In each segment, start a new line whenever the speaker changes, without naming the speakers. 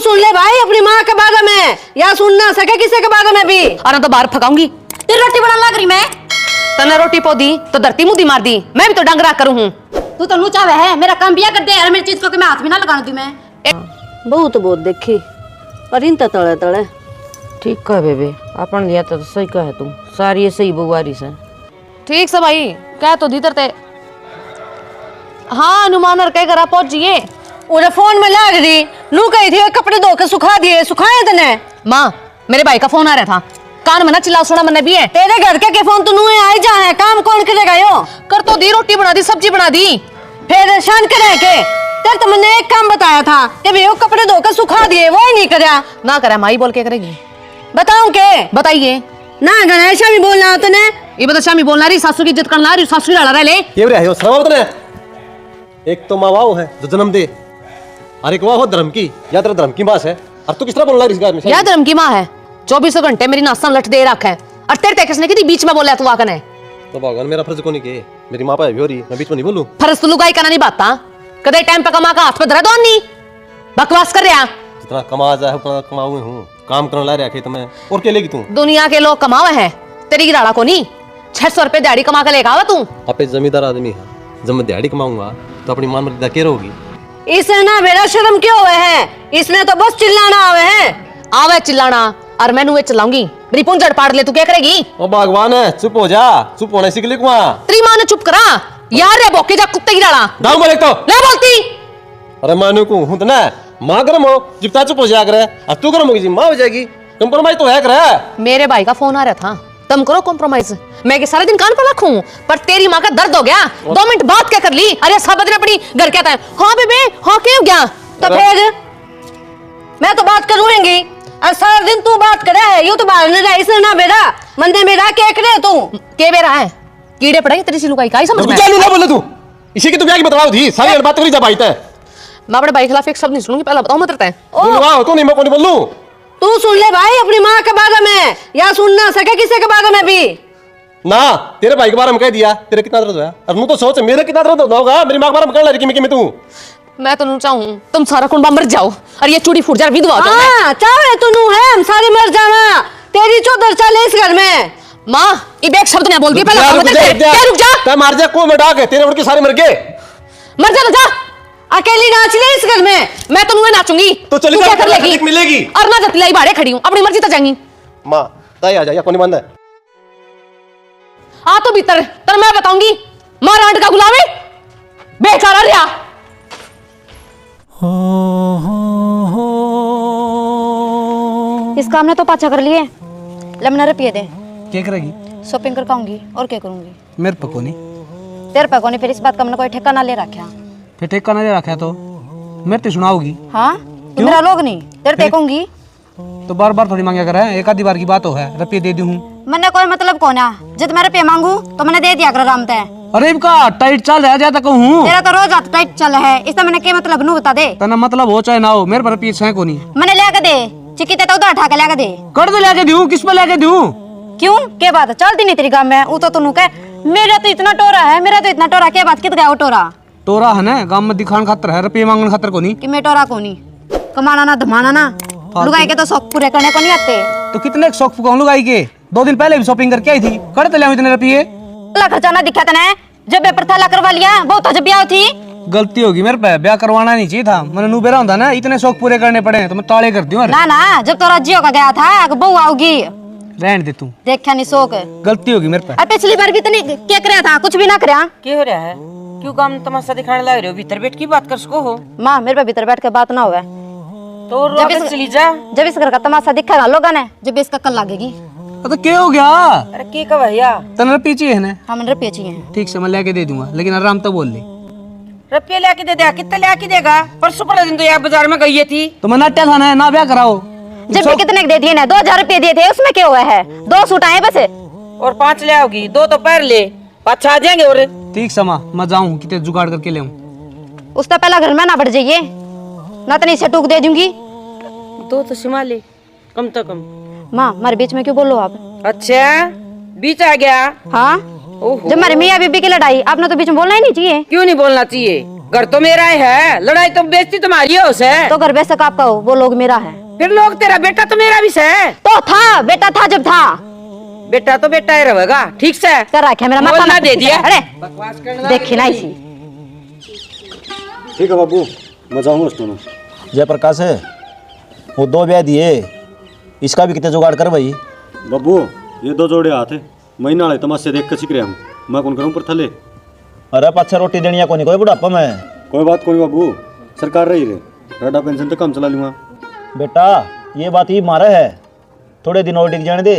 सुन ले भाई अपनी माँ के बारे में, या सुन ना सके किसी के बारे में भी।
अरे तो बाहर फकाऊंगी।
तेरी रोटी बनाने लग रही मैं।
तने रोटी पौधी तो धरती मुदी मार दी, मैं भी तो डंगरा करूँ हूँ।
तू तो लूचा है, मेरा काम बिया कर दे और मेरी चीज को मैं हाथ भी ना लगाने दूं मैं।
बहुत बहुत देखी पर इन तड़े तड़े
ठीक कह बेबे, अपन लिया तो सही कहे तुम, सारी सही बुआरी से।
ठीक से भाई कह तो दीतर ते। हाँ अनुमान और कह करा पहुंचिए।
उधर फोन में लग रही नू कही थी कपड़े धो के सुखा दिए, सुखाए तने?
माँ मेरे भाई का फोन आ रहा था, कान में ना चिल्लाओ सुना मैंने भी है।
तेरे घर के फोन तो नू आई जा है, काम कौन करेगा यो?
कर तो दी, रोटी बना दी, सब्जी बना दी,
फिर शान करे के तेरे तो मैंने एक काम बताया था कि भैया कपड़े धो के सुखा दिए, वो ही नहीं करया।
ना करा माई बोल के करेगी।
बताऊं के?
बताइए
ना गणेशा भी बोलना हो तने।
ये बता शामी बोलना रही, सासू की इज्जत करना रही, सासू लड़ा रहे।
ये रे हो शर्म तने। एक तो माँ वो है जो जन्म दे, और एक वो हो धर्म की, या तेरा धर्म की बात है। और तू किस तरह बोल रहा है इस घर में?
या धर्म की माँ है, 24 घंटे मेरी नास्ता लट दे रखा है, और तेरे ते किसने की थी बीच में बोला तू आकर?
तो भगवान मेरा फर्ज को नहीं के, मेरी माँ पे भी हो रही, मैं बीच में नहीं बोलूं।
फर्ज तो लुगाई करना नहीं बात, कदे टाइम पे कमा का हाथ पे धरा दो नहीं, बकवास कर रहा।
जितना कमा जाए उतना कमाऊं हूँ, काम करने ला रहा खेत में, और क्या लेगी तू?
दुनिया के लोग कमावे हैं, तेरी गिराड़ा को नहीं। 600 रुपए दिहाड़ी कमा के लेगा आवा तू।
आप एक जमींदार आदमी है, जब मैं दिहाड़ी कमाऊंगा तो अपनी मान मर्यादा क्या होगी?
इसने ना बेरा शर्म क्यों हुए हैं, इसने तो बस चिल्लाना आवे हैं।
आवे चिल्लाना और मैं नुए चलाऊंगी, मेरी पूंजड़ पाड़ ले, तू क्या करेगी?
ओ भगवान है, चुप हो जा, चुप होने सीख ले कुआ।
तेरी मां ने चुप करा यार, रे बोके जा कुत्ते गिराड़ा।
दाऊ बोले तो
ले बोलती।
अरे मानू को हूं तो ना, माँ गर्म हो जितना चुप हो जाया करे, अब तू गर्म होगी जी माँ हो जाएगी। कंप्रोमाइज तो है करे।
मेरे भाई का फोन आ रहा था, तुम करो कॉम्प्रोमाइज, मैं के सारे दिन कान पर रखूं, पर तेरी माँ का दर्द हो गया। 2 मिनट बात क्या कर ली? अरे सब बदले अपनी घर क्या था? हाँ बेबे हाँ क्या हो गया?
तो फिर मैं तो बात करूंगी, और सारा दिन तू बात करे है, यूं तो बाहर नहीं रहा, इसने ना बेरा मंदिर में रह के करे तू
के बेरा है, कीड़े पड़ेंगे तेरी सी लुगाई का ही समझ में?
ना बोले तू, इसी की तू क्या की बतलाओ थी, सारी बात करी जब आई थे।
मैं अपने भाई के खिलाफ एक शब्द नहीं सुनूंगी, पहला बताओ मत रहता है।
तू नहीं, मैं कौन बोलूं?
तू सुन ले भाई अपनी माँ के बारे में, या सुन ना सके किसी के बारे में भी।
ना तेरे भाई के बारे में कह दिया, तेरे कितना दर्द हुआ? अब तू तो सोच मेरे कितना दर्द होगा, मेरी माँ के बारे में कहने लगी मैं तू।
मैं तो नहीं चाहूं तुम सारा कुंबा मर जाओ और ये चूड़ी फूट जाए, विधवा हो जाऊं मैं।
हाँ चाहे तू नू है हम सारे मर जाना, तेरी चौधर चले इस घर में।
माँ ये एक शब्द नहीं बोल गई, पहले रुक जा,
मार जा को मैं डाक तेरे उनके सारे मर गए।
मर जा जा,
अकेली नाच ले इस घर में।
मैं तो नहीं नाचूंगी
तो चली
क्या कर लेगी?
मिलेगी
और ना जतलाई बाहर खड़ी हूं, अपनी मर्जी तो जाएंगी।
माँ ताई आ जा, कौन बंद है?
आ तो भीतर तर मैं बताऊंगी, मां रांड का गुलाम है, बेकार रहा।
इस काम ने तो पाछा कर लिए, ले मैंने रुपये दे।
क्या करेगी?
शॉपिंग कर आऊंगी और क्या करूंगी?
मेरे पे कोनी,
तेरे पे कोनी, फिर इस बात का मैंने कोई ठेका ना ले रखा।
फिर ठेका ना दे रखा तो मेरे ते सुनाओगी?
हाँ मेरा लोग नहीं, तेरे पे कहूंगी
तो बार बार थोड़ी मांगा कर है, एक आधी बार की बात हो है, रुपये दे दूं।
मैंने कोई मतलब कौन है, जब मैं रुपये मांगू तो मैंने दे दिया कर आराम से।
अरे इनका टाइट चल रहा ज्यादा कहूँ,
तेरा तो रोज हाथ टाइट चल है, इसका मैंने क्या मतलब नू बता दे।
तना मतलब हो चाहे ना हो, मेरे पर रुपये है कोनी।
मैंने ले के दे, चिकी ते तो उधर उठा के ले के दे।
कर दे लेके दूं, किस पे लेके दूं?
क्यों क्या बात है, चलती नहीं तेरी गाँव में? वो तो तू कह मेरा तो इतना टोरा है, मेरा तो इतना टोरा, क्या बात कित गया वो टोरा?
टोरा है ना गांव में दिखाने खातर है, रुपये मांगने खातर कोनी।
कि मैं टोरा कोनी, कमाना ना धमाना ना, लुगाई के तो शौक पूरे करने को नहीं आते।
तो कितने शौक फुकाऊं लुगाई के? 2 दिन पहले भी शॉपिंग करके आई थी, कर तो ले इतने रुपये।
खर्चा ना दिखा तने, जब पेपर था ला करवा लिया, बहुत जब ब्याह थी।
गलती होगी मेरे पे, ब्याह करवाना नहीं चाहिए था, मैंने नू बेरा होता ना, इतने शौक पूरे करने पड़े तो मैं ताले कर दूं।
ना ना जब तो राज्यों का गया था, बहू आओगी,
रहने दे तू,
देखा नहीं शौक।
गलती होगी मेरे पे।
पिछली बार भी तो नहीं क्या कराया था, कुछ भी ना कराया।
क्या हो रहा है? क्यों काम तमाशा दिखाने लग रहे हो? भीतर बैठ की बात कर सको हो?
माँ मेरे पे भीतर बैठ के बात ना हुआ,
तो चली जा।
जब इस घर का तमाशा दिखेगा लोगों ने, जब इसका कल लगेगी।
तो क्या हो गया?
अरे के का भैया
तने रुपये चाहिए ना?
हाँ मैंने रुपये चाहिए।
ठीक से मैं लेके दे दूंगा, लेकिन आराम तो बोल ले।
रुपये लेके दे दे, कितने लेके देगा? परसों पड़ा दिन तो यार बाजार में गई थी,
तो मैं नाट्य खाना है ना, ब्याह कराओ।
जब भी कितने दे दिए ना, 2000 रुपये दिए थे, उसमें क्या हुआ है? 2 सूट आए बस,
और 5 ले आओगी, 2 तो पैर ले, 5 आ जाएंगे। और
ठीक समा मैं जाऊँ, कितने जुगाड़ करके ले आऊं।
उसका पहला घर में ना बढ़ जाइए, ना तो नहीं से टूक दे दूंगी।
2 तो सिमा ले कम तो कम।
माँ हमारे बीच में क्यों बोलो आप?
अच्छा बीच आ गया?
हाँ जब हमारे मियाँ बीबी की लड़ाई, आपने तो बीच में बोलना ही नहीं चाहिए।
क्यों नहीं बोलना चाहिए? घर तो मेरा ही है, लड़ाई तो बेइज्जती तुम्हारी है उसे।
तो घर बेशक आपका हो, वो लोग मेरा है।
फिर लोग तेरा बेटा तो मेरा भी है।
तो था, बेटा था जब था।
बेटा तो बेटा ही रहेगा, ठीक से
कर रखा मेरा
मोल
माथा
ना दे दिया।
अरे देखी ना इसी।
ठीक है बाबू, मैं जाऊंगा उस दोनों।
जयप्रकाश है वो 2 ब्याह दिए, इसका भी कितने जुगाड़ कर भाई।
बाबू ये 2 जोड़े हाथ है, महीना वाले तमाशे देख कर सीख रहे हम, मैं कौन करूँ पर थले।
अरे पाछा रोटी देनी है कोई बुढ़ापा में।
कोई बात कोई बाबू, सरकार रही रे, राडा पेंशन तो कम चला लूँगा।
बेटा ये बात ही मारे है, थोड़े दिन और टिक जाने दे,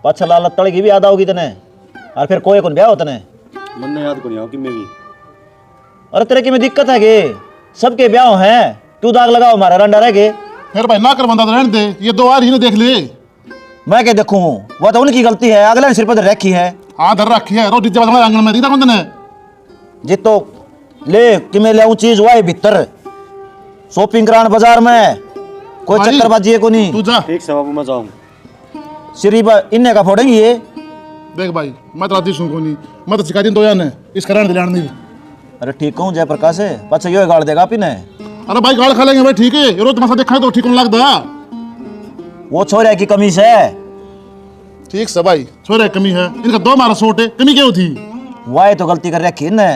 पाछा लालत तड़ की भी याद आओगी तने, और फिर कोई कौन ब्याह हो तने।
मन ने याद को नहीं आओ कि मैं भी।
अरे तेरे की में दिक्कत है कि सबके ब्याह हैं, तू दाग लगाओ हमारा रंडा रह के।
फिर भाई ना कर बंदा तो रहने दे, ये 2 बार ही ने देख ले।
मैं क्या देखूं, वो तो उनकी गलती है, अगले ने सिर पर रखी है।
हाँ धर रखी है, रोटी जब हमारे आंगन में दीदा कौन ने
जितो ले कि मैं ले आऊं चीज वाई भीतर शॉपिंग करान बाजार में, कोई
भाई,
चक्करबाजी है को नहीं।
तू जा।
ठीक से बाबू मैं जाऊँ।
श्री इन्ने का फोड़ेंगे ये।
देख भाई मैं तो राती सुन को नहीं, मैं तो सिखा दी 2 यार ने इस कारण दिलान नहीं।
अरे ठीक हूँ जयप्रकाश है, पाछा यो गाड़ देगा आपने।
अरे भाई गाल खा लेंगे भाई, ठीक है, ये रोज तमाशा देखा है तो ठीक नहीं लगता।
वो छोरे की कमी से है।
ठीक से भाई, छोरे कमी है, इनका 2 मारा सोटे, कमी क्या थी।
वाई तो गलती कर रखी ने,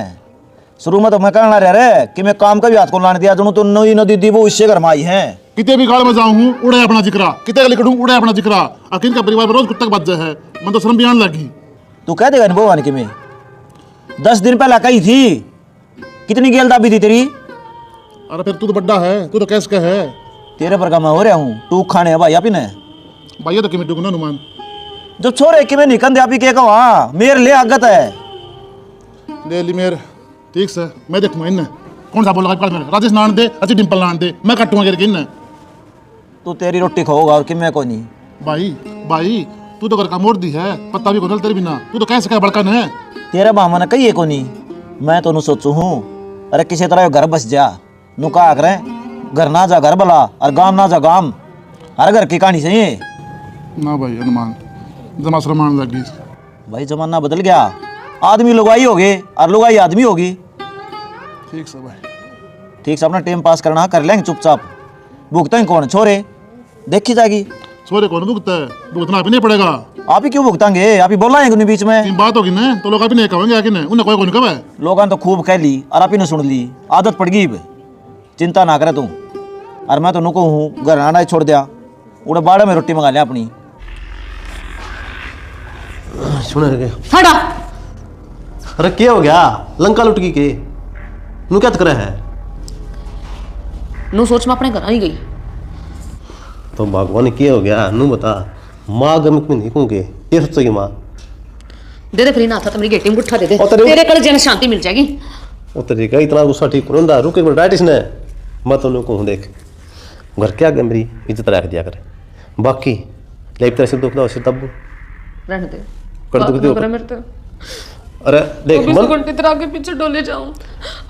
शुरू में तो मैं कहना रह रहे कि मैं काम का भी हाथ को लाने दिया, जनू तो नई नदी दी वो इससे घर में आई है।
कितने भी गाड़ में जाऊँ हूँ उड़े अपना जिक्रा, कितने लिखूँ उड़े अपना जिक्रा, अकिन का परिवार में रोज कुत्ता बच है, मैं तो शर्म भी आने लगी।
तू कह देगा भगवान की मैं 10 दिन पहला कही थी, कितनी गेल दाबी थी तेरी।
अरे फिर तू तो बड्डा है, तू तो कैसे का है।
तेरे पर का मैं हो रहा हूँ, तू खाने है भाई आपने
भाई ये तो कमेटी को ना अनुमान
जो छोरे कि मैं निकल दे आप ही के कहा मेरे ले आगत है
ले ली मेरे। ठीक से मैं देखूंगा इन्हें कौन सा बोला मेरे, राजेश नान दे, अच्छी डिम्पल नान दे, मैं काटूंगा गिर के इन्हें।
तू तेरी रोटी खाओगा और कि मैं को नहीं।
भाई भाई तू तो घर का मोड़ दी है, पत्ता भी को तेरे बिना, तू तो कैसे क्या बड़का है।
तेरा मामा ने कही है को नहीं, मैं तो सोचू हूँ अरे किसी तरह घर बस जा, नु कहा करें घर ना जा घर भला और गांव ना जा गांव, हर घर की कहानी सही है
ना भाई अनुमान जमा शर्मान लगी।
भाई जमाना बदल गया, आदमी लुगाई हो गए और लुगाई आदमी होगी।
ठीक से भाई,
ठीक से अपना टाइम पास करना कर लेंगे चुपचाप, भुगतेंगे कौन छोरे देखी जाएगी।
छोरे कौन भुगता है, भुगतना आप ही नहीं पड़ेगा।
आप ही क्यों भुगतांगे, आप ही बोला है बीच में।
तीन बात होगी ना तो लोग आप ही नहीं कहेंगे, आके नहीं उन्हें कोई कौन कब है।
लोगों ने तो खूब कह ली और आप ही ने सुन ली, आदत पड़ गई। चिंता ना करे तू, और मैं तो नुको हूँ घर आना ही छोड़ दिया, उड़े बाड़े में रोटी मंगा लिया अपनी।
सुना रे
हटा।
अरे क्या हो गया, लंका लुट गई के नू क्या कर है।
नू सोच मैं अपने घर ही गई।
तो भगवान क्या हो गया नू बता, माँ गमित में नहीं कहूँगे ये सोचेगी माँ।
दे दे फ्री ना था तो मेरी गेटी में गुट्ठा दे दे,
और तेरे-
तेरे कल शांति मिल जाएगी।
वो तरीका इतना गुस्सा ठीक करो ना, रुक एक मिनट राइट इसने, मैं तो नू कहूँ देख घर के आगे मेरी इज्जत रख दिया कर, बाकी लाइफ तरह से दुख ना तब
रहने दे
कर दुख दो।
मेरे तो
अरे देख
अभी
मन
घंटे तेरे आगे पीछे डोले जाऊं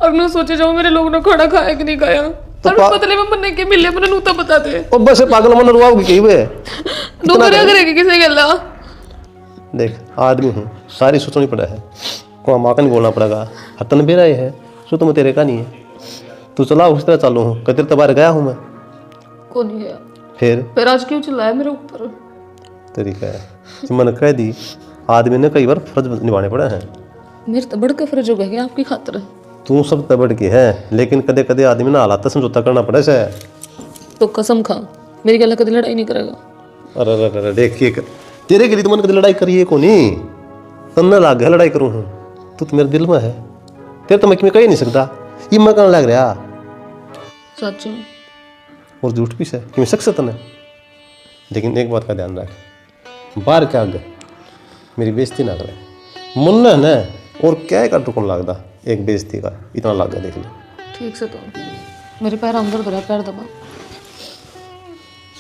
और ना सोचे जाऊं मेरे लोग ने खाना खाया कि नहीं खाया,
तो
और बदले में मन्ने के मिले मैंने नूता बता दे।
ओ बस पागल मन रुआओगी कहीं वे
दो करे करेगी किसे गल्ला।
देख आदमी हूँ, सारी सोचनी पड़ा है, को माँ का नहीं बोलना पड़ेगा, हतन भी रहे है सो तुम तेरे का नहीं है, तू चला उस तरह चालू हूँ, कतिर तबार गया हूँ मैं।
कौन नहीं गया
फिर
आज क्यों चिल्लाया मेरे ऊपर।
तरीका है मैंने कह दी, आदमी ने कई बार फर्ज निभाने पड़े हैं।
मेरे तो बड़ के फर्ज हो गया आपकी खातिर।
तू सब तबड़ की है, लेकिन कदे कदे आदमी ना हालात समझौता करना पड़े से।
तो कसम खा मेरी गला कभी लड़ाई नहीं करेगा।
अरे अरे अरे देखिए तेरे के लिए तो मैंने कभी लड़ाई करी है को नहीं, तन्ने लाग गया लड़ाई करूँ हूँ, तू तो मेरे दिल में है, तेरे तो मैं कह नहीं सकता, ये मैं कहने लग रहा
सच में
और झूठ भी से कि मैं सकता तने। लेकिन एक बात का ध्यान रख, बाहर क्या आगे मेरी बेइज्जती ना करे, मुन्ना है ना और क्या का टुकन लगता एक बेइज्जती का इतना लग गया देख ले।
ठीक से तो मेरे पैर अंदर धरा, पैर दबा।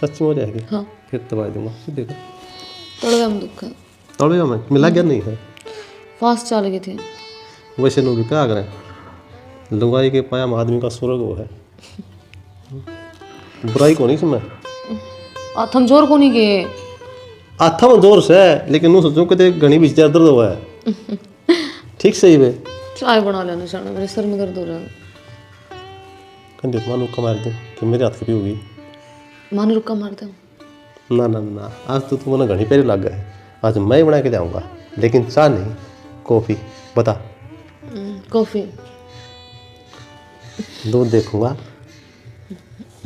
सच में हो जाएगी
हाँ
फिर दबा दूंगा, फिर देखो
तड़वे हम दुख है
तड़े में मिला गया नहीं है।
फास्ट चल गए थे
वैसे लोग क्या करें, लुगाई के पाया आदमी का स्वर्ग वो है, बुराई को नहीं सुना
हम जोर को नहीं गए
आथा में जोर से, लेकिन मैं सोचूं कि घनी बीच दर्द हुआ है। ठीक सही वे
चाय बना लेना चाहना, मेरे सर में दर्द हो रहा है।
कहते तो मानो कमार दूँ कि मेरे हाथ की पीऊगी।
मानो रुका मारता हूँ।
ना ना ना, आज तो तुम घनी पहले लग गए। आज मैं बना के जाऊँगा, लेकिन चाय नहीं, कॉफ़ी। बता।
कॉफी।
दूध देखूंगा,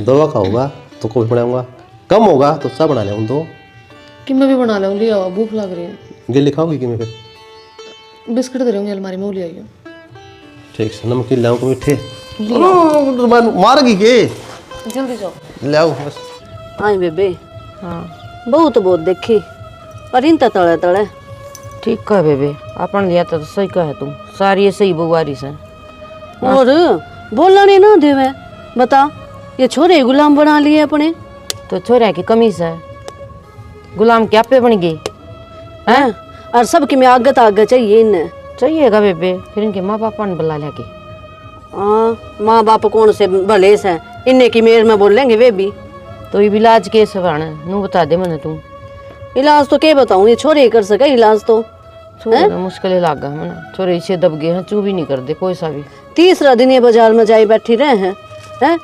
दवा खाऊंगा तो कॉफ़ी बनाऊंगा, कम होगा तो चाय बना ले दो।
कि मैं भी बना लूँ, लिया हुआ भूख लग रही है।
गिल्ली खाओगी कि मैं फिर
बिस्किट दे रही अलमारी में, वो ले आई हूँ।
ठीक है, नमकीन लाऊं को मीठे। मार गई के
जल्दी जाओ।
ले आओ बस।
आई बेबे,
हाँ
बहुत बहुत देखी पर इन तड़े तड़े।
ठीक कह बेबे, अपन लिया तो सही कहे तुम, सारी सही बुआरी से।
और बोलना नहीं ना देवे। बता, ये छोरे गुलाम बना लिए अपने।
तो छोरा की कमी से गुलाम क्या पे बन गई
हैं? और सबकी में आगे चाहिए इन्हें।
चाहिएगा बेबे, फिर इनके माँ बाप ने बुला लेके।
हाँ, माँ बाप कौन से भले से इन्हें की मेर में बोलेंगे वे भी।
तो ये इलाज कैसे बना नू बता दे मैंने तुम।
इलाज तो क्या बताऊँ, ये छोरे ही कर सके इलाज तो।
छोरे मुश्किल लागा मैंने, छोरे इसे दब गए हैं, चू भी नहीं कर दे कोई सा भी।
तीसरा दिन ये बाजार में जाई बैठी रहे हैं,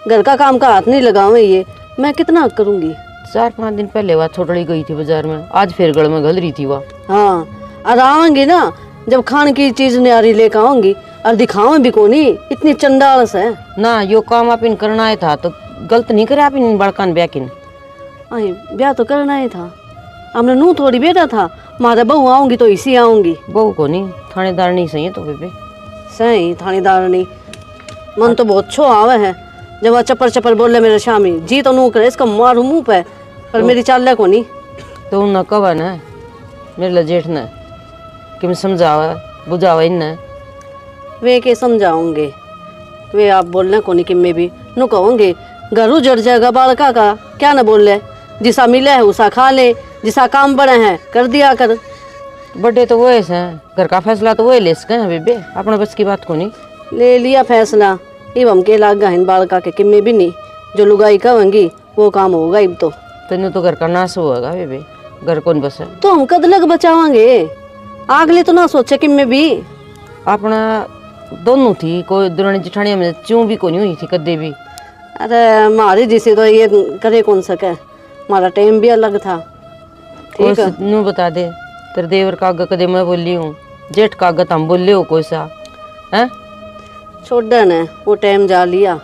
घर का काम का हाथ नहीं लगावे ये। मैं कितना करूँगी।
4-5 दिन पहले वह छोटड़ी गई थी बाजार में, आज फिर गड़ में घल रही थी वह।
हाँ, और आऊंगी ना जब खान की चीज न्यारी लेकर आऊंगी और दिखाऊं भी कोनी, इतनी चंडाल से।
ना यो काम आप इन करना है था तो गलत नहीं करे आप इन बड़कान ब्याकिन।
आई ब्याह तो करना ही था, हमने नू थोड़ी बेटा था। मारे बहू आऊंगी तो इसी आऊंगी।
बहू को नहीं, थानेदार नहीं सही है तो बेबे।
सही थानेदार नहीं, मन तो बहुत छो आवे है जब वह चप्पर चप्पर बोले मेरे शामी जी तो नू करे इसका मारू मुंह पे, पर मेरी चाल को नहीं।
तो न कवा न मेरे ला जेठ न कि मैं समझावा बुझावा इन
वे के समझाऊंगे, वे आप बोलने को नहीं कि मैं भी नू कहूँगे घर उजड़ जाएगा बालका का, क्या न बोल ले। जिसा मिले है उसा खा ले, जिसा काम बड़े हैं कर दिया कर।
बड़े तो वो ऐसे हैं, घर का फैसला तो वो ले सके हैं बेबे, अपने बस की बात को नहीं।
ले लिया फैसला, इब हम के लाग गए बालका के किम्मे भी नहीं, जो लुगाई कहेंगी वो काम होगा। इब तो
तेन तो घर का नाश होगा बेबे, घर कौन बस है।
तो हम कद लग बचावांगे, आगले तो ना सोचे किम्मे भी।
अपना दोनों थी, कोई दुरानी जिठानी में चूं भी को नहीं हुई थी कदे भी।
अरे मारी जिसे तो ये करे कौन सके, हमारा टाइम भी अलग था। ठीक है,
नू बता दे, तेरे देवर का आगे कदे मैं बोली हूँ, जेठ का आगे हम बोले हो कोई सा है।
छोड़ ने वो टाइम जा लिया,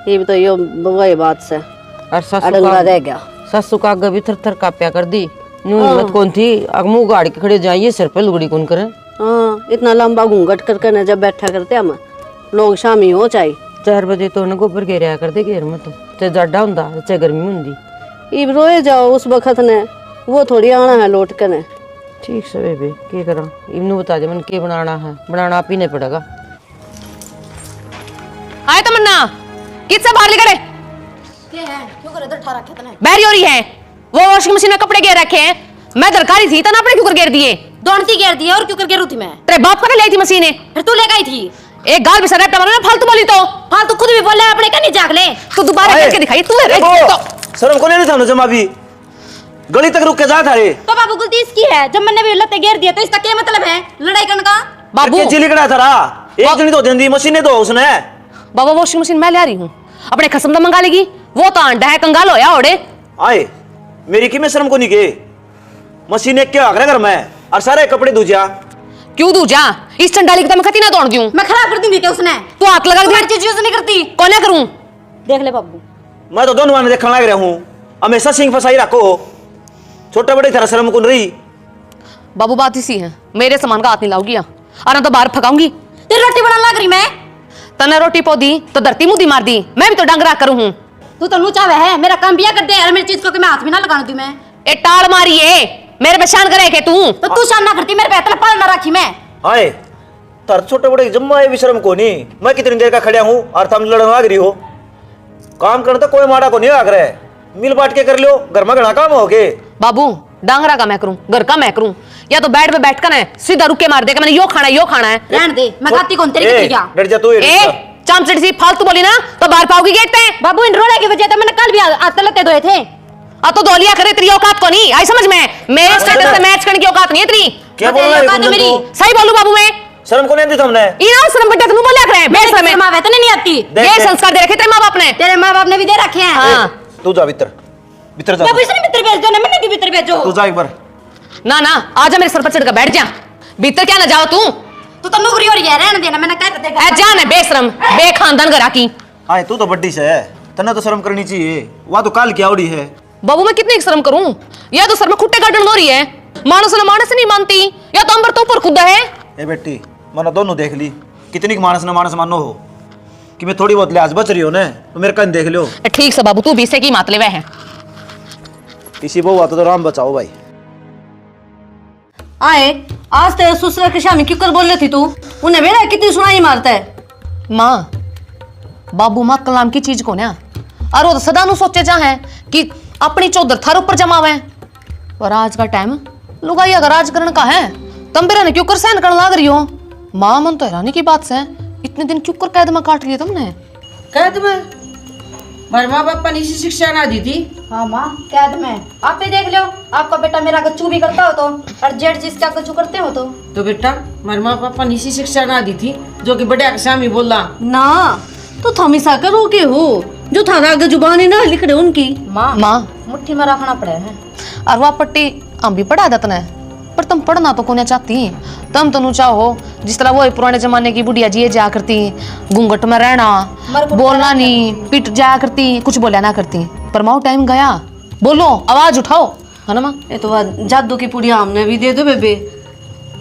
ये भी तो यो बवाई बात से
और
अड़ंगा रह गया।
सासू का आगे भी थर थर काप्या कर दी। नू हिम्मत कौन थी मुंह गाड़ के खड़े जाइए, सिर पे लुगड़ी कौन करे।
हाँ, इतना लंबा घूंघट करके न जब बैठा करते हम लोग शामी हो चाहे
4 बजे तो उन्हें गोबर घेरिया कर दे घेर में, तो चाहे जाडा हुंदा चाहे गर्मी हुंदी।
इब रोए जाओ उस वक्त ने, वो थोड़ी आना है लौट कर ने।
ठीक से बेबे क्या करा, इन्हों बता दे मन के बनाना है, बनाना आप ही नहीं पड़ेगा।
आए तमन्ना, किससे बाहर निकले?
क्यों कर इधर ठा रखे तने?
बैरी हो रही है, वो वॉशिंग मशीन में कपड़े घेर रखे हैं। मैं दरकारी थी तना, अपने क्यों कर घेर दिए?
दौड़ती घेर दिया और क्यों कर घेरू थी मैं?
तेरे बाप का ले थी मशीनें,
फिर तू लेकर आई थी।
एक गाल भी सर टमाटर ना फालतू बोली तो
फालतू खुद भी बोल रहा है, अपने का नहीं जाग ले।
तू दोबारा करके दिखाई तू है तो
शर्म को नहीं था जमा भी गली तक रुक के जा था रे।
तो बाबू गलती इसकी है, जब मैंने भी लते घेर दिया तो इसका क्या मतलब है लड़ाई करने का?
बाबू
चिली कड़ा था रा, एक जनी तो देंदी मशीनें तो उसने।
बाबा वॉशिंग मशीन मैं ले आ रही हूँ, अपने खसम दा मंगा लेगी। वो तो अंडा है कंगाल होया ओड़े।
आए मेरी की में शर्म को नहीं के, मशीनें क्या आगरा घर में और सारे कपड़े दूजा।
क्यों दूजा? इस चंडाली की तो मैं कती ना तोड़ दूं।
मैं खराब कर दूंगी क्या उसने?
तू हाथ लगा
हर चीज यूज नहीं करती।
कौन है करूं?
देख ले बाबू,
मैं तो दोनों ने देखने लग रहा हूँ, हमेशा सिंह फसाई रखो, छोटे बड़े तरह शर्म को नहीं।
बाबू बात इसी है, मेरे सामान का हाथ नहीं लाऊगी और तो बाहर फकाऊंगी।
तेरी रोटी बनाने लग रही मैं।
तने रोटी पौधी तो धरती मुंह मार दी, मैं भी तो डंगरा करूं हूं।
तू तो लूचा है, मेरा काम बिया कर दे और मेरी चीज को मैं हाथ भी ना लगाने दूं मैं।
ए टाल मारी है, मेरे पे शान करे के तू
तो तू शान ना करती, मेरे पे इतना पाल ना रखी मैं।
आए तर छोटे बड़े जम्मा है भी शर्म को नहीं। मैं कितनी देर का खड़ा हूँ और तुम लड़न लग रही हो। काम करने तो कोई माड़ा को नहीं आग रहा है, मिल बांट के कर लो, घर में घना काम हो गए।
बाबू डांगरा का मैं करूं, घर का मैं करूं, या तो बेड पे बैठ कर सीधा रुक के मार देगा मैंने यो खाना है।
रहने दे, मैं खाती कौन तेरी कितनी क्या?
डर जा तू।
चामचड़ी सी फालतू बोली ना तो बाहर पाओगी गेट पे।
बाबू इन रोने की वजह से मैंने कल भी हाथ लते धोए थे।
आ तो दोलिया करे, तेरी औकात को नहीं आई समझ में। मेरे स्टेटस से मैच करने की औकात नहीं है तेरी।
क्या बोल रहा है
मेरी?
सही बोलूं बाबू मैं?
शर्म को नहीं आती तुमने?
इना शर्म बड्डा तू बोलिया करे बेशरम में
माँ वेतन नहीं आती।
ये संस्कार दे रखे तेरे माँ बाप ने।
तेरे माँ बाप ने भी दे रखे हैं।
हाँ
तू जा भीतर, भीतर जा।
बाबू इसने मित्र भेज दो ना, मैंने की मित्र भेजो।
तू जा एक बार।
ना ना आजा मेरे सर पर चढ़कर बैठ जा। भीतर क्या ना जाओ
तू तो नौकरी हो रही है, रहने देना, मैंने कह देगा।
जा ना बेशरम बेखानदान घरा की।
आए तू तो बड्डी से है, तन्ने तो शर्म करनी चाहिए। वहाँ तो काल की आवड़ी है।
बाबू मैं कितनी शर्म करूं? या तो सर में खुट्टे काटन हो रही है। मानस ना मानस नहीं मानती, या तो अंबर तो ऊपर खुदा है।
ए बेटी मैंने दोनों देख ली, कितनी मानस न मानस मानो हो कि मैं थोड़ी बहुत लिहाज बच रही हो ना, तो मेरे कन देख लो।
ठीक से बाबू तू भी से की मात ले है।
इसी बहु आता तो राम बचाओ भाई।
आए आज तेरे ससुर के शामी क्यों कर बोल रही थी तू? उन्हें मेरा कितनी सुनाई मारता है।
माँ बाबू माँ कलाम की चीज को ना और वो तो सदा नु सोचे जा है कि अपनी चौधर थार ऊपर जमावे, पर आज का टाइम लुगाई अगर राज करने का है तुम बेरा ने क्यों कर सहन करने लग रही हो? माँ मन तो हैरानी की बात से इतने दिन क्यों कर कैद में काट लिए तुमने?
कैद में? मेरे माँ बाप ने इसी शिक्षा ना दी थी।
हाँ माँ कैद में। आप ही देख लो, आपका बेटा मेरा कच्चू भी करता हो तो, और जेठ जिसका कच्चू करते हो
तो बेटा मेरे माँ बाप ने इसी शिक्षा ना दी थी जो कि बड़े अक्षामी बोला
ना तो थमीसा करो के हो जो थारा आगे जुबानी ना लिख रहे उनकी।
माँ
मुट्ठी में रखना पड़े है।
और वह पट्टी हम भी पढ़ा देते हैं, पर तुम पढ़ना तो कोने चाहती। तुम तो चाहो जिस तरह वो पुराने जमाने की बुढ़िया जी जाया करती, घूंघट में रहना, बोलना नहीं, पिट जाया करती, कुछ बोला ना करती। पर माओ टाइम गया, बोलो आवाज उठाओ, है ना माँ?
ये तो जादू की पुड़िया हमने भी दे दो बेबे,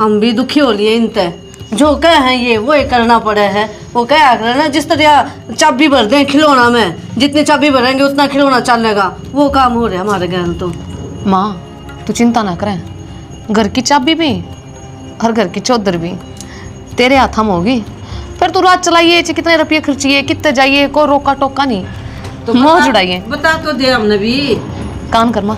हम भी दुखी हो लिए इनते। जो कह है ये वो करना पड़े है। वो क्या कर ना जिस तरह चाबी भर दें खिलौना में, जितनी चाबी भरेंगे उतना खिलौना चलेगा, वो काम हो रहा है हमारे घर तो।
माँ तू चिंता ना करें, घर की चाबी भी और घर की चौधर भी तेरे हाथ में होगी। फिर तू रात चलाइए, कितने रुपये खर्चिए, कितने जाइए, कोई रोका टोका नहीं,
तो
मोह जुड़ाइए।
बता तो दे हमने भी।
काम कर माँ।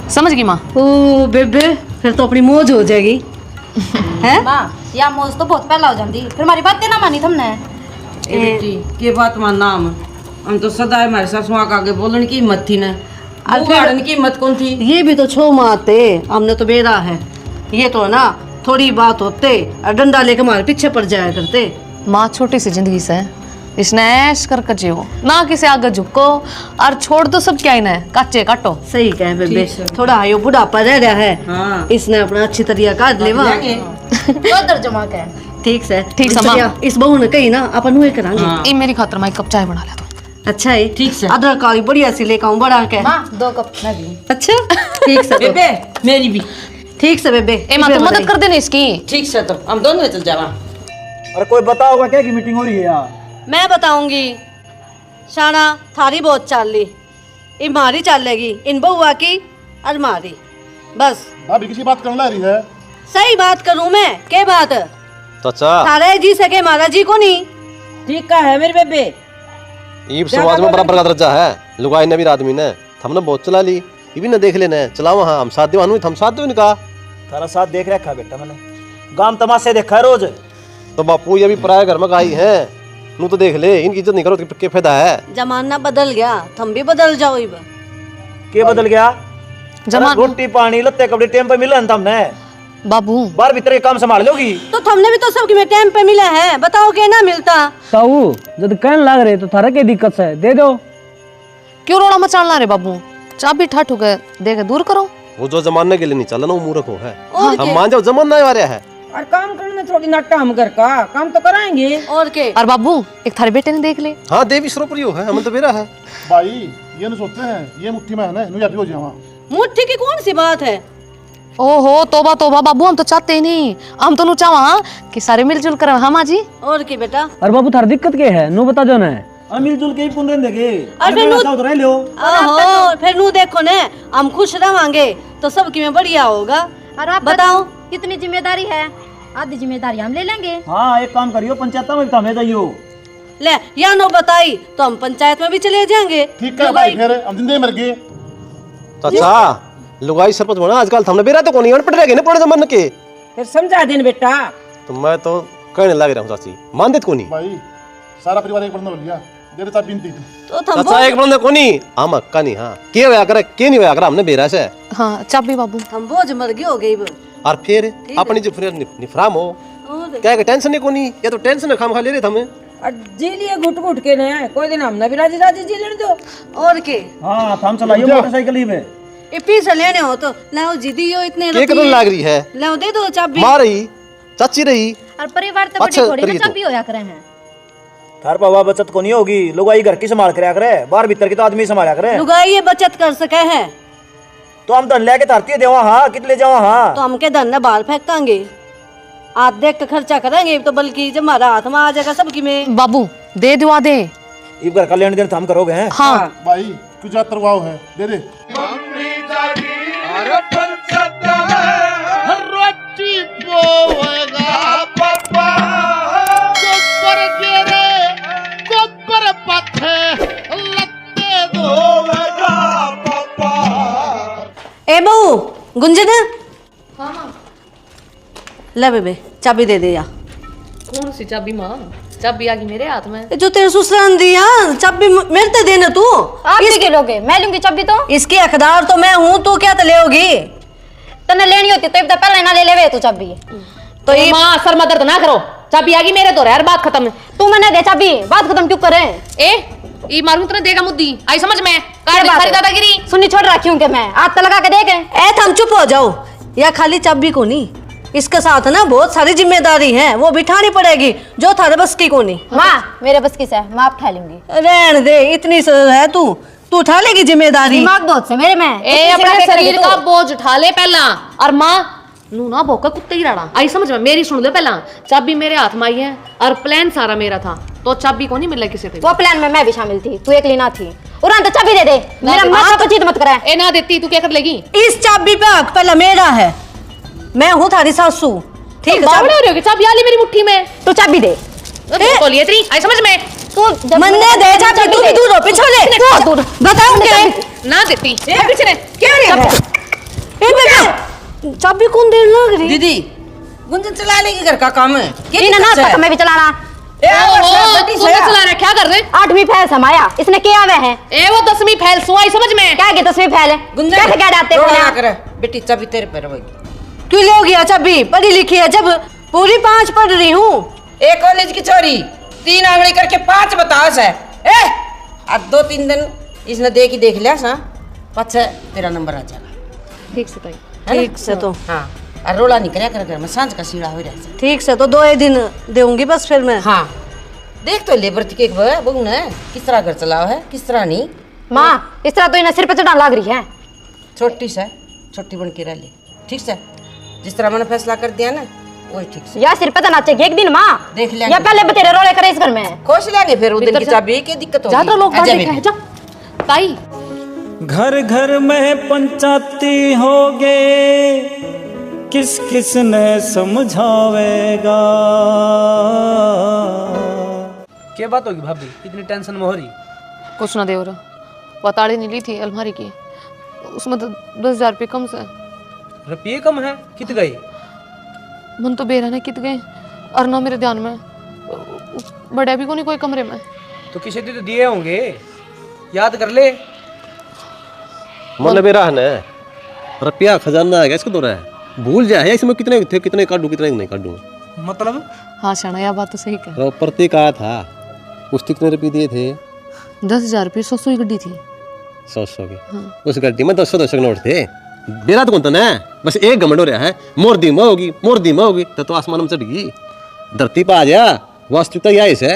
समझ गई माँ?
ओ बेबे फिर तो अपनी मौज हो जाएगी है।
माँ या मौज तो बहुत पहला हो जाती, फिर हमारी बातें ना मानी तुमने।
ए बेटी के बात मान नाम हम तो सदा हमारे सासुआ का आगे बोलने की हिम्मत थी ना, उगाड़ने की हिम्मत कौन थी?
ये भी तो छो माते हमने तो बेरा है। ये तो ना थोड़ी बात होते और डंडा लेके हमारे पीछे पड़ जाया करते।
माँ छोटी सी जिंदगी से इसने ऐश कर जियो ना, किसी आगे झुको और छोड़ दो सब क्या इन्हें काचे काटो।
सही कहे बेबे, थोड़ा आयो बुढ़ापा रह रहा है।
हाँ।
इसने अपना अच्छी तरह काट लेवा।
चौधर जमा के
ठीक से
ठीक से माँ।
इस बहू ने कही ना अपन हुए करांगे।
ये मेरी खातर मैं एक कप चाय बना ले दो।
अच्छा है
ठीक से।
अदरक काली बढ़िया सी लेकर आऊं बड़ा के।
माँ 2 कप मैं भी।
अच्छा ठीक से
बेबे मेरी भी
ठीक से बेबे।
ए माँ तुम मदद कर देना इसकी।
ठीक से, तो हम दोनों चल जावा।
अरे कोई बताओगा क्या की मीटिंग हो रही है यार?
मैं बताऊंगी। शाना थारी बहुत चाल ली, इन मारी चलेगी, इन बहुआ की अलमारी बस।
भाभी किसी बात करने ला रही है?
सही बात करूं मैं के बात?
चाचा
थारे जी सके महाराज जी को नहीं।
ठीक का है मेरे बेबे।
ये समाज में बराबर का दर्जा है। लुगाई ने भी आदमी ने हमने बहुत चला ली, ये भी ना देख लेना चलाओ। हाँ हम साथ दीवान हम साथ दो इनका।
तारा साथ देख रखा बेटा मैंने, गांव तमाशे देखा है रोज।
तो बापू ये भी पराया घर में आई है, नू तो देख ले, इनकी इज्जत नहीं करो तो क्या फायदा है?
जमाना बदल गया, तुम भी बदल जाओ। इब
के बदल गया?
जमा
रोटी पानी लत्ते कपड़े टाइम पे मिले तुमने?
बाबू
बाहर भीतर के काम संभाल लोगी?
तो तुमने भी तो सबकी में टाइम पे मिला है, बताओ के ना मिलता।
ताऊ जब कहने लग रहे तो थारा क्या दिक्कत है, दे दो।
क्यों रोड़ा मचाना रे बाबू? चाबी ठाठू के दे के दूर करो।
वो जो जमाने के लिए नहीं चला ना वो मूर्ख हो है। हम मान जाओ जमाना आ रहा है।
और काम करने थोड़ी नाटा हम घर का काम तो कराएंगे।
और के
और बाबू एक थारे बेटे ने देख ले।
हाँ देवी सरोपरियो है, हमें तो बेरा है।
भाई ये नहीं सोचते हैं ये मुट्ठी में है ना, नु हो जावा।
मुट्ठी की कौन सी बात है?
ओहो तोबा तोबा बाबू, हम तो चाहते ही नहीं। हम तो चाहवा कि सारे मिलजुल कर। हाँ माँ जी।
और की बेटा?
और बाबू थार दिक्कत क्या है, नो बता जो ना।
मिलजुल के ही पुन देंगे।
अरे फिर नू देखो ने हम खुश रहांगे तो सबकी में बढ़िया होगा।
और आप
बताओ
कितनी जिम्मेदारी है? आधी जिम्मेदारी हम ले लेंगे।
हाँ एक काम करियो, पंचायत में थमे जाइयो।
ले या नो बताई तो हम पंचायत में भी चले जाएंगे।
ठीक है भाई, फिर हम जिंदगी मर गए।
चाचा लुगाई सरपंच बना आजकल हमने बेरा तो कौन नहीं पड़ रहे पुराने जमाने के।
फिर समझा देन बेटा।
तो मैं तो कहने लग रहा हूँ चाची, मान देत को नहीं।
भाई सारा परिवार एक बंदा हो लिया, दे दे चाबी दी
तो थम
अच्छा एक बंदे कोनी हम हक्का नहीं हाँ के होया करे के नहीं होया करे हमने बेरा से
हाँ चाबी बाबू
हम बोझ मर गई हो गई वो।
और फिर अपनी जो फिर निफराम हो
और
क्या के टेंशन नहीं कोनी या तो टेंशन खाम खा ले रहे थे हमें
और जी लिए घुट घुट के ना कोई दिन हमने भी राजी राजी जी लेने दो।
और के
हाँ हम चलाइए मोटरसाइकिल ही में
ये पीछे लेने हो तो लाओ जिदी हो इतने
के कदम लाग रही है
लाओ दे दो चाबी।
माँ रही चाची रही
और परिवार तो
अच्छा,
बड़ी थोड़ी
करिए
ना
तो।
चाबी होया करे हैं।
थार पावा बचत को नहीं होगी लोग आई घर की संभाल कर करे बाहर भीतर की तो आदमी संभाला करे
लुगाई ये बचत कर सके हैं
तो हम धन लेके तारती देवा हाँ कित ले जावा हाँ
तो हम के धन बाल फेंकांगे आज देख के खर्चा करेंगे तो बल्कि जब हमारा हाथ में आ जाएगा सबकी में।
बाबू दे दिवा दे।
इस घर का लेन देन तो हम करोगे हैं
हाँ
भाई तू जा तरवाओ है दे दे रोटी पोवेगा पापा गोबर गिरे गोबर पथे लत्ते धोवेगा पापा।
ए बहू गुंजन ले बेबे चाबी दे दे या।
कौन सी चाबी माँ? चाबी आ गई मेरे हाथ में।
जो तेरे ससुर ने दिया चाबी मेरे ते देना तू।
आप भी लोगे मैं लूंगी चाबी तो।
इसकी हकदार तो मैं हूँ तू क्या ले होगी।
तने लेनी होती तो इतना पहले ना ले लेवे तू चाबी।
तो ये
माँ सर मदद ना करो चाबी आ गई मेरे तो यार बात खत्म।
तू मैंने दे चाबी बात खत्म क्यों करे।
ए ये मारूं तो देगा मुद्दी आई समझ में
क्या बात
सारी
है?
दादागिरी
सुन्नी छोड़ रखी हूँ कि मैं हाथ तो लगा के देख।
ए थम चुप हो जाओ या खाली चाबी को नहीं इसके साथ ना बहुत सारी जिम्मेदारी है वो बिठानी पड़ेगी जो थारे बस की को नहीं।
माँ मेरे बस की से मैं आप उठा लूंगी।
रहने दे इतनी है तू उठा लेगी जिम्मेदारी।
दिमाग बहुत से मेरे में
ए अपने शरीर का बोझ उठा ले पहला और माँ नू ना भौका कुत्ते की राड़ा आई समझ में मेरी सुन ले पहला चाबी मेरे हाथ में आई है और प्लान सारा मेरा था तो चाबी को नहीं मिला किसी को।
वो प्लान में मैं भी शामिल थी तू एक ना थी और तो चाबी दे दे मेरा माँ को चीत मत करे।
ए ना देती तू क्या कर लेगी।
इस चाबी पे हक पहला मेरा है मैं हूँ थारी सासू ठीक है।
बावड़े हो रही होगी चाबी आली मेरी मुट्ठी में
तू चाबी दे
बोलिए तेरी आई समझ में
तू
मन्ने दे चाबी तू भी दूर हो पीछे ले बताऊंगे
ना देती पीछे ने
क्या बेबे चाबी कौन देर लग रही।
दीदी गुंजन चला लेगी घर का काम है
इन्हें ना पता मैं भी चलाना।
चला रहा क्या कर रहे
8वीं फैल समाया इसने क्या हुआ है।
ए वो 10वीं फैल सुई समझ में
क्या की 10वीं फैल है
गुंजन
कैसे क्या डालते हो
रोना करे बेटी चाबी तेरे पे रहेगी।
क्यों ले गया चाबी पढ़ी लिखी है जब पूरी 5 पढ़ रही हूँ।
एक कॉलेज की चोरी 3 आंगली करके 5 बतास है। ए अब 2-3 दिन इसने देख लिया सा पछे तेरा नंबर आ जाएगा।
ठीक से ताई
ठीक से तो
हाँ और रोला नहीं करे कर घर में सांझ का सीढ़ा हो रहा
ठीक से तो 2 दिन दूंगी बस फिर मैं।
हाँ देख तो लेबर के बहू ने किस तरह घर चलाओ है किस तरह नहीं।
माँ इस तरह तो इन्हें सिर पे चढ़ाने लग रही है।
छोटी बन के रह ले ठीक से जिस तरह मैंने फैसला कर दिया ना वही ठीक से
या सिर पे तो नाचेगी एक दिन माँ
देख लेंगे।
या पहले बतेरे रोले करे इस घर में
खोज लेंगे फिर उस दिन की चाबी की दिक्कत होगी।
ज्यादा लोग
आजा
बातें
बेबी।
कह जा ताई
घर घर में पंचायती होगे किस किस ने समझावेगा।
क्या बात होगी भाभी इतनी टेंशन में हो रही।
कुछ ना दे और बताड़ी नहीं ली थी अलमारी की उसमें तो 10,000 रुपये कम से
रुपये कम है कित गए।
मन तो बेरा ने कित गए और ना मेरे ध्यान में बड़े भी को नहीं कोई कमरे में।
तो किसी दिन तो दिए होंगे याद कर ले।
मन बेरा है रुपया खजाना है इसको तो रहा है भूल जाए इसमें कितने थे कितने काटूं कितने नहीं काटूं।
मतलब
हाँ शाना यह बात तो सही कह।
तो प्रतीक आया था उसने कितने रुपये दिए थे
10,000 रुपये 100 की गड्डी थी
100 के उस गड्डी में 200 के नोट थे। बेरा तो कौन था ना बस एक घमंड हो रहा है मोर दी में होगी तो आसमान में चढ़ गई धरती पर आ जा वास्तविकता यह है।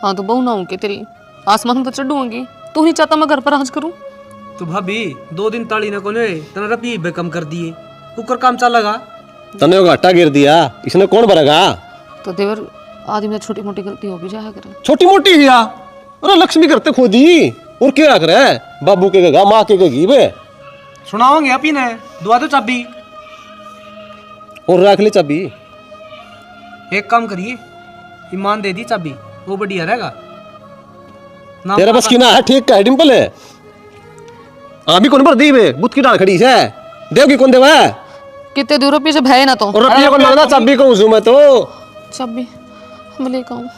हाँ तो बहु ना हूँ तेरी आसमान में तो चढ़ूंगी तू नहीं चाहता मैं घर पर राज करूँ।
तो भाभी 2 दिन ताली ने कोने तना रुपये भी कम कर दिए कुकर काम चल लगा
तने घाटा गिर दिया इसने कौन भरेगा।
तो देवर आदमी में छोटी मोटी गलती हो भी जाया करे।
छोटी मोटी हिया अरे लक्ष्मी करते खोदी और क्या करे बाबू के गगा माँ के गगी बे
सुनाओगे आप ही ने दुआ दो चाबी
और रख ले चाबी।
एक काम करिए ईमान दे दी चाबी वो बढ़िया रहेगा। नाम
तेरा बस की ना है ठीक का है डिंपल है अभी कौन भर दी बे बुत की डाल खड़ी है देवगी कौन देवा है
कितने दूर रुपये से भय ना तो
और रुपये को मांगना चाबी को मैं तो
चाबी हम लेकर आऊँ।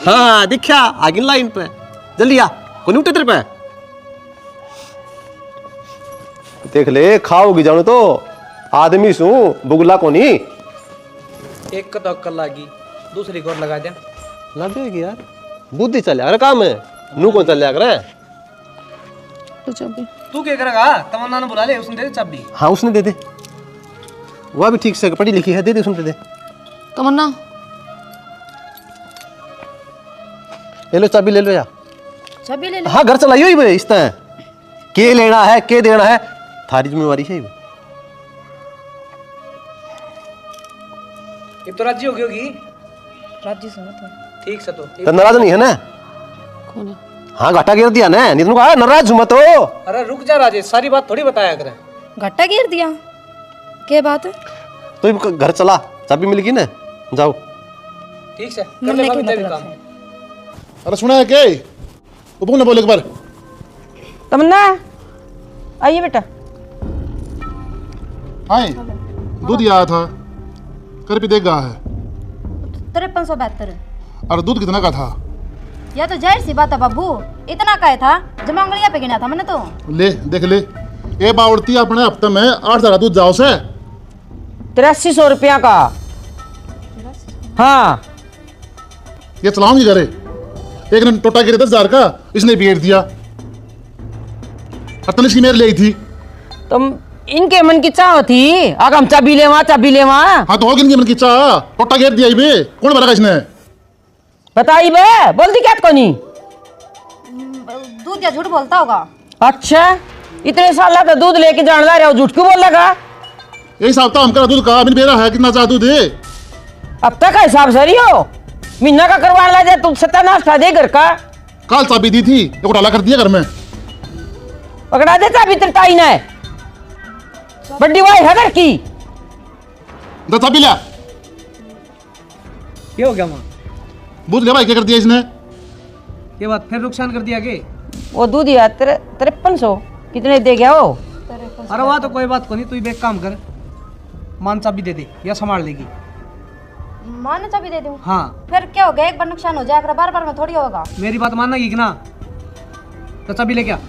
हाँ दिखा आगे लाइन पे जल्दी आ कोनी उठे तेरे पे देख ले खाओगी जानो तो आदमी सू बुगला कोनी
एक का तो अक्कल लागी दूसरी को और लगा दे
लगेगी यार बुद्धि चल यार काम है नू कौन चल कर
तो चाबी
तू क्या करेगा तमन्ना ने बुला ले उसने दे दे चाबी
हाँ उसने दे दे वह भी ठीक से पढ़ी लिखी है दे दे उसने दे दे
तमन्ना
ले लो चाबी ले लो यार
चाबी ले ले।
हाँ घर चलाइयो ही इस तरह के लेना है के देना है थारी जिम्मेवारी है ये।
ये तो राजी होगी
राजी सुनो तो
ठीक से
तो नाराज नहीं है ना
कौन है?
हाँ घाटा गिर दिया ना नहीं तो कहा नाराज मत हो
अरे रुक जा राजेश सारी बात थोड़ी बताया करे
घट्टा गिर दिया क्या बात है?
तो घर चला चाबी मिल गई ना जाओ
ठीक से कर ले भाभी तेरा काम
अरे सुना है क्या उपू ने बोले एक बार
तमन्ना आइए बेटा
आए दूध ही आया था कर भी देगा है
5372।
और दूध कितना का था
या तो जाहिर सी बात है बाबू, इतना का था जमा उंगलियां पे गिना था मैंने तो।
ले देख ले ये बावड़ती अपने हफ्ते में 8 सारा दूध जाओ से
8300 रुपया का। हाँ
ये चलाऊंगी घरे एक ने टोटा गिरे 10,000 का इसने बेच दिया अतन इसकी मेरे ले थी
तुम इनके मन की चाह थी आगे हम चाबी ले वहाँ
हाँ तो होगी इनकी मन की चाह टोटा गिर दिया बे कौन भरा इसने
बताई बे बोलती क्या कोनी
दूध या झूठ बोलता होगा।
अच्छा इतने साल तो दूध लेके जान रहा है झूठ क्यों बोल लगा
यही हिसाब था हम करा दूध का अभी मेरा है कितना चाह दूध है
अब तक का हिसाब सही हो महीना का करवा ला जाए तुम सत्यानाश था दे घर का
काल चाबी दी थी एक घोटाला कर दिया घर में
पकड़ा दे चाबी तेरे ताई ने बड्डी वाई है घर की
दस चाबी ला
क्या हो गया माँ
बूझ ले भाई क्या कर दिया इसने
ये बात फिर नुकसान कर दिया के
वो दूध यार 5300 कितने दे गया वो
अरे वहाँ तो कोई बात को नहीं तू एक काम कर मान चाबी दे दे या संभाल लेगी
माँ ने चाबी दे दूं?
हाँ
फिर क्या हो गया, एक बार नुकसान हो जाएगा बार बार में थोड़ी होगा।
मेरी बात मानना की ना तो चाबी ले क्या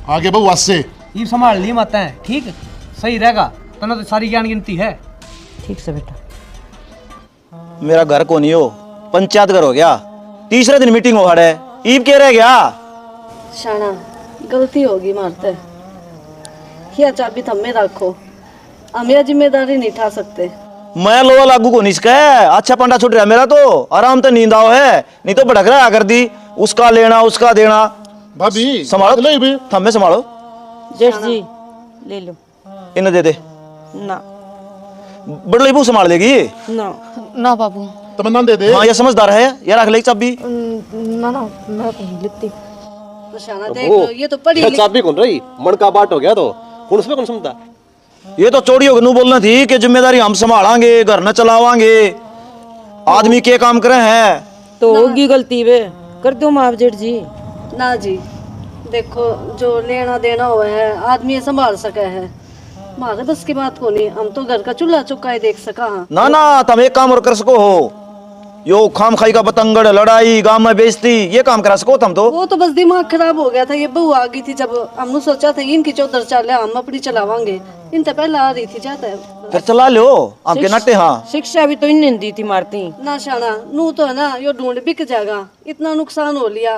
आगे बहु वास से
ये संभाल लिए मत है ठीक सही रहेगा तना तो सारी ज्ञान गिनती है
ठीक से बेटा
मेरा घर को नहीं हो पंचायत घर हो गया तीसरे दिन मीटिंग हो हड़े ईब के रह गया
शाना गलती होगी मारते या चाबी थम्मे रखो हम यह जिम्मेदारी नहीं उठा सकते।
मैं लोहा लागू को नहीं सके अच्छा पंडा छूट रहा मेरा तो आराम तो नींद आओ है नहीं तो भड़क रहा कर दी उसका लेना उसका देना
भाभी
संभालो
ले बे
थम्मे संभालो
जेठ जी ले लो
इन्हें दे दे
ना
बड़े बू संभाल लेगी
ना
ना बाबू
तमन्ना दे दे
हाँ ये समझदार है यार रख ले चाबी
ना ना मैं कहीं लिखती।
तो शाना देख लो ये तो पड़ी लिखी-
चाबी कौन रही मन का बाट हो गया तो कौन उसमें कौन सुनता
ये तो चोरी होगी नू बोलना थी कि जिम्मेदारी हम संभालांगे घर न चलावांगे आदमी के काम करे हैं
तो होगी गलती वे कर दो माफ जेठ जी
ना जी देखो जो लेना देना हुआ है आदमी संभाल सके है हमारे बस की बात को नहीं हम तो घर का चूल्हा चुकाए देख सका हाँ
ना ना तुम एक काम और कर सको हो यो खाम खाई का पतंगड़ लड़ाई गांव में बेइज्जती ये काम करा सको तुम तो
वो तो बस दिमाग खराब हो गया था। ये बहू आ गई थी जब हमने सोचा था इनकी चौधर चाल हम अपनी चलावांगे इन तो पहले आ रही थी जाता है
फिर चला लो आपके नट्टे हाँ
शिक्षा भी तो इन्हें दी थी मारती
ना शाना नू तो है ना यो ढूंढ बिक जाएगा इतना नुकसान हो लिया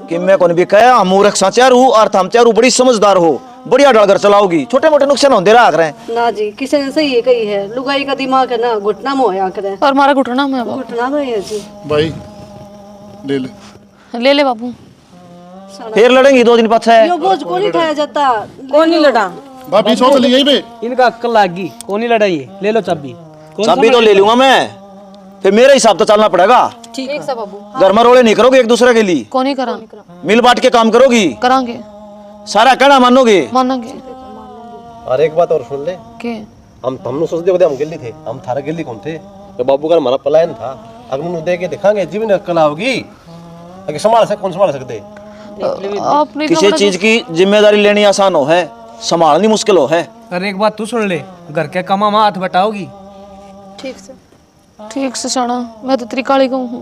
कि मैं कौन भी कहा हम मूर्ख चारू और तुम चारू बड़ी समझदार हो बढ़िया डलकर चलाओगी छोटे मोटे नुकसान होते रहा करें
ना जी किसी ने सही कही है लुगाई का दिमाग है ना घुटना में होया करे
और हमारा घुटना में है बाबू।
घुटना में है जी
भाई ले
ले बाबू
फिर लड़ेंगी 2 दिन पाछे
यो बोझ को नहीं खाया जाता
कौन नहीं लड़ा
भाभी सोच ली यही बे
इनका अक्कल लागी कौन ही लड़ाई है ले लो चाबी कौन
चाबी तो ले लूंगा मैं फिर मेरे हिसाब तो चलना पड़ेगा
ठीक से बाबू।
घर में रोले नहीं करोगे एक दूसरे के लिए
कौन ही करा
मिल बांट के काम करोगी
करांगे
सारा कहना मानोगे
मानेंगे
और एक बात और सुन ले
के
हमने सोच दिया हम गिल्ली थे हम थारा गिल्ली कौन थे तो बाबू का हमारा पलायन था अगर उन्हें दे के दिखाएंगे जीवन अक्ल आओगी अगर संभाल से कौन संभाल सकते
आपने
किसी चीज की जिम्मेदारी लेनी आसान हो है संभालनी मुश्किल हो है
अरे एक बात तू सुन ले घर के कामा में हाथ बटाओगी
ठीक से
ठीक से शाना मैं तो तेरी काली कहूँ हूँ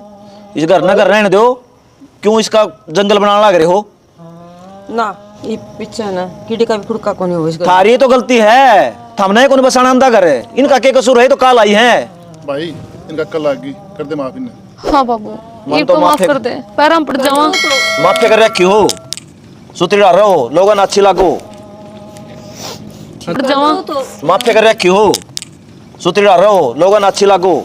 इस घर ना घर रहने दो, क्यों इसका जंगल बनाने लग रहे हो?
ना ये पीछे ना कीड़े का भी खुड़का कौन हो इसका।
थारी तो गलती है, थमने को नहीं बसाना अंधा घर है, इनका क्या कसूर है? तो काल आई है
भाई, इनका कल आ गई, कर दे माफ इन्हें।
हाँ बाबू,
मन
ये
तो
तो माफ
माफे-
कर दे, पैरों में पड़ जावा।
माफी कर रखी हो, सुतरी डाल रहे हो, लोगों ने अच्छी लागो।
पड़ जावा।
माफी कर रखी हो, सुतरी डाल रहे हो, लोगों ने अच्छी लागो।